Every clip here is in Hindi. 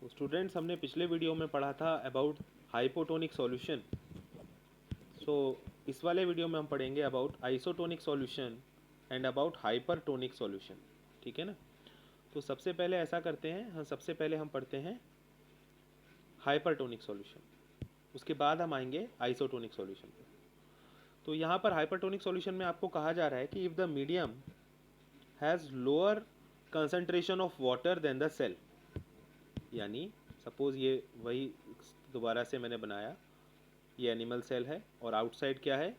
तो स्टूडेंट्स, हमने पिछले वीडियो में पढ़ा था अबाउट हाइपोटोनिक सॉल्यूशन। सो इस वाले वीडियो में हम पढ़ेंगे about isotonic solution and about hypertonic solution. ठीक है ना। तो सबसे पहले ऐसा करते हैं, सबसे पहले हम पढ़ते हैं हाइपरटोनिक सॉल्यूशन, उसके बाद हम आएंगे आइसोटोनिक सॉल्यूशन पे। तो यहाँ पर हाइपरटोनिक सॉल्यूशन में आपको कहा जा रहा है कि if the medium has lower concentration of water then the cell, यानी सपोज ये वही दोबारा से मैंने बनाया, ये एनिमल सेल है और आउटसाइड क्या है,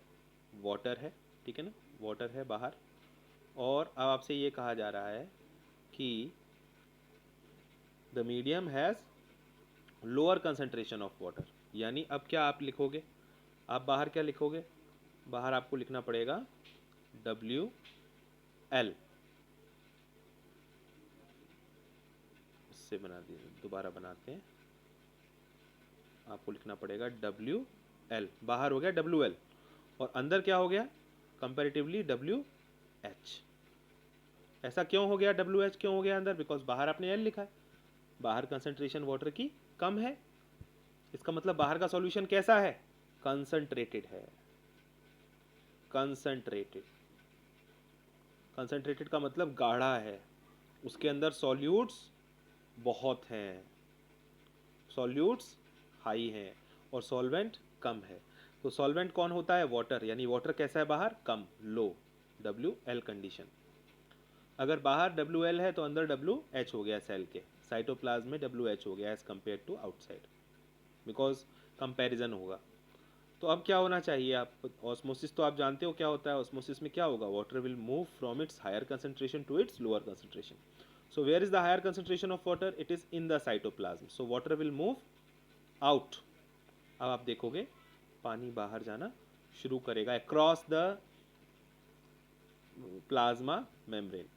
वाटर है। ठीक है ना, वाटर है बाहर। और अब आपसे ये कहा जा रहा है कि the medium has lower concentration of water, यानी अब क्या आप लिखोगे, आप बाहर क्या लिखोगे, बाहर आपको लिखना पड़ेगा WL। इससे बना दीजिए, दोबारा बनाते हैं, आपको लिखना पड़ेगा WL। बाहर हो गया WL और अंदर क्या हो गया, कंपैरेटिवली WH। ऐसा क्यों हो गया, WH क्यों हो गया अंदर, बिकॉज बाहर आपने L लिखा है, बाहर कंसंट्रेशन वाटर की कम है। इसका मतलब बाहर का सॉल्यूशन कैसा है, कंसंट्रेटेड है। कंसंट्रेटेड, कंसंट्रेटेड का मतलब गाढ़ा है, उसके अंदर सॉल्यूट्स बहुत हैं, सॉल्यूट्स हाई हैं और सॉल्वेंट कम है। तो सॉल्वेंट कौन होता है, वाटर, यानी वाटर कैसा है बाहर, कम, लो, WL कंडीशन। अगर बाहर WL है तो अंदर WH हो गया, सेल के साइटोप्लाज्म में WH हो गया as compare to outside, because comparison होगा। तो अब क्या होना चाहिए, आप ऑस्मोसिस तो आप जानते हो क्या होता है, ऑस्मोसिस में क्या होगा, water will move from its higher concentration to its lower concentration. So where is the higher concentration of water, it is in the cytoplasm, so water will move out. अब आप देखोगे पानी बाहर जाना शुरू करेगा across the plasma membrane.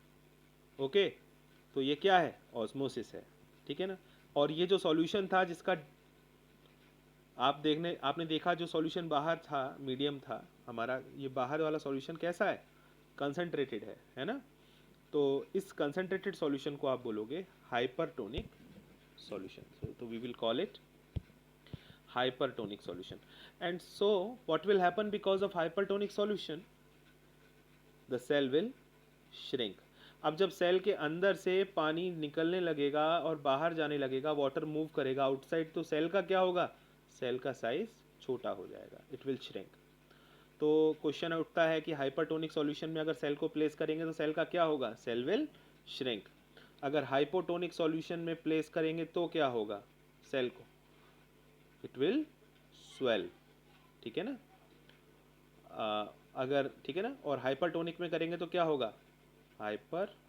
Okay, तो ये क्या है, ऑस्मोसिस है। ठीक है ना। और ये जो सॉल्यूशन था जिसका आपने देखा, जो सॉल्यूशन बाहर था, मीडियम था हमारा, ये बाहर वाला सॉल्यूशन कैसा है, कंसंट्रेटेड है ना। तो इस कंसंट्रेटेड सॉल्यूशन को आप बोलोगे हाइपरटोनिक सॉल्यूशन। तो we will call it hypertonic solution. And so what will happen because of hypertonic solution, the cell will shrink. अब जब सेल के अंदर से पानी निकलने लगेगा और बाहर जाने लगेगा, वाटर मूव करेगा आउटसाइड, तो सेल का क्या होगा, सेल का साइज छोटा हो जाएगा, इट विल श्रिंक। तो क्वेश्चन उठता है कि हाइपरटोनिक सॉल्यूशन में अगर सेल को प्लेस करेंगे तो सेल का क्या होगा, सेल विल श्रिंक। अगर हाइपोटोनिक सॉल्यूशन में प्लेस करेंगे तो क्या होगा, सेल को, इट विल स्वेल। ठीक है ना। अगर ठीक है ना, और हाइपरटोनिक में करेंगे तो क्या होगा, हाइपरटोनिक।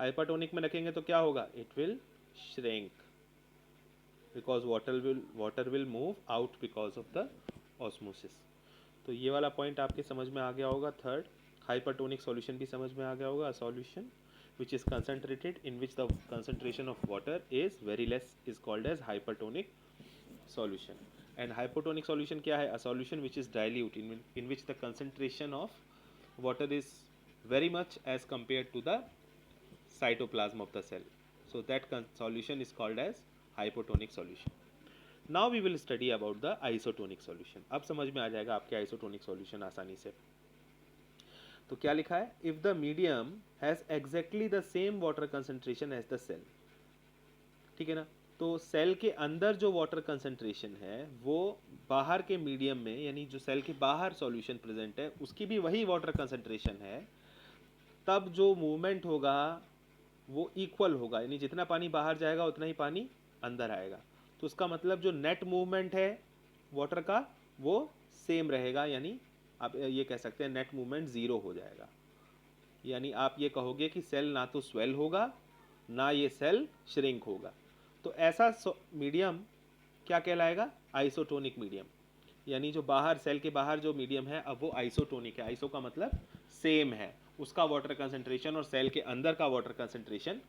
हाइपरटोनिक में रखेंगे तो क्या होगा, it will shrink, because water will move out because of the osmosis. तो ये वाला पॉइंट आपके समझ में आ गया होगा। थर्ड, हाइपरटोनिक सॉल्यूशन भी समझ में आ गया होगा। Solution which is concentrated, in which the concentration of water is very less, is called as hypertonic solution. And hypotonic solution क्या है, a solution which is dilute, in which the concentration of water is very much as compared to the cytoplasm of the cell. So that solution is called as hypotonic solution. Now we will study about the isotonic solution. अब समझ में आ जाएगा आपके isotonic solution आसानी से। तो क्या लिखा है, if the medium has exactly the same water concentration as the cell. ठीक है ना। तो सेल के अंदर जो वाटर कंसंट्रेशन है वो बाहर के मीडियम में, यानी जो सेल के बाहर सॉल्यूशन प्रेजेंट है उसकी भी वही वाटर कंसंट्रेशन है, तब जो मूवमेंट होगा वो इक्वल होगा, यानी जितना पानी बाहर जाएगा उतना ही पानी अंदर आएगा। तो उसका मतलब जो नेट मूवमेंट है वाटर का वो सेम रहेगा, यानी आप ये कह सकते हैं नेट मूवमेंट ज़ीरो हो जाएगा। यानी आप ये कहोगे कि सेल ना तो स्वेल होगा ना ये सेल श्रिंक होगा। तो ऐसा मीडियम क्या कहलाएगा, आइसोटोनिक मीडियम। यानी जो बाहर सेल के बाहर जो मीडियम है अब वो आइसोटोनिक है। आइसो का मतलब सेम है, उसका वाटर कंसंट्रेशन और सेल के अंदर का वाटर कंसंट्रेशन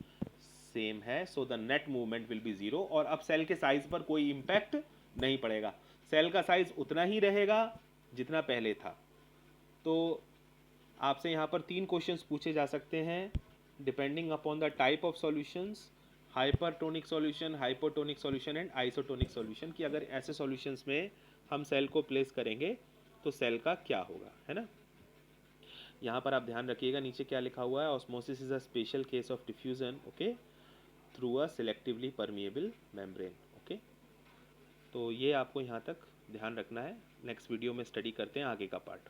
सेम है। So the net movement will be zero. और अब सेल के साइज पर कोई इम्पैक्ट नहीं पड़ेगा, सेल का साइज उतना ही रहेगा जितना पहले था। तो आपसे यहाँ पर 3 क्वेश्चंस पूछे जा सकते हैं depending upon the type of solutions. Hypertonic solution, hypotonic solution and isotonic solution कि अगर ऐसे सॉल्यूशंस में हम सेल को प्लेस करेंगे तो सेल का क्या होगा, है ना। यहाँ पर आप ध्यान रखिएगा नीचे क्या लिखा हुआ है, osmosis is a special case of diffusion, okay, through a selectively permeable membrane, okay. तो ये आपको यहाँ तक ध्यान रखना है। नेक्स्ट वीडियो में स्टडी करते हैं आगे का पार्ट।